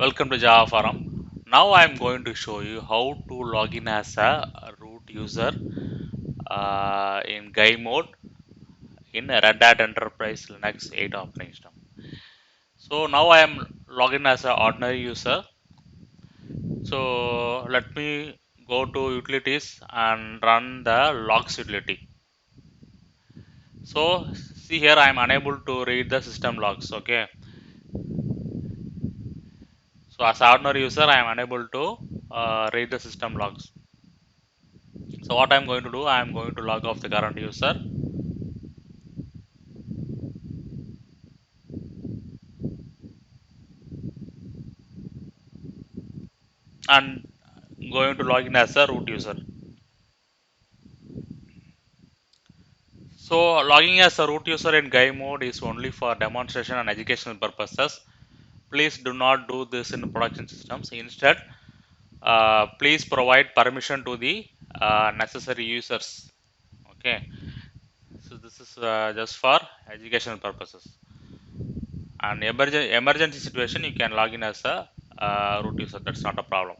Welcome to Java Forum. Now I am going to show you how to log in as a root user in GUI mode in Red Hat Enterprise Linux 8 operating system. So now I am logged in as an ordinary user. So let me go to utilities and run the logs utility. So see here I am unable to read the system logs. Okay. So as an ordinary user I am unable to read the system logs. So what I'm going to do, I'm going to log off the current user and going to log in as a root user. So logging as a root user in GUI mode is only for demonstration and educational purposes. Please do not do this in production systems. Instead, please provide permission to the necessary users. Okay. So this is just for educational purposes. And emergency situation, you can log in as a root user. That's not a problem.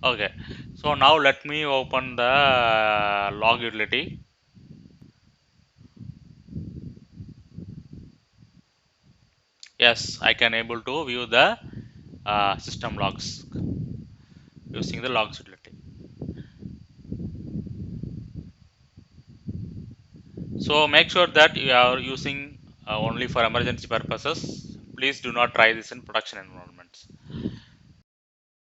Okay, so now let me open the log utility. Yes, I can able to view the system logs using the logs utility. So make sure that you are using only for emergency purposes. Please do not try this in production environment.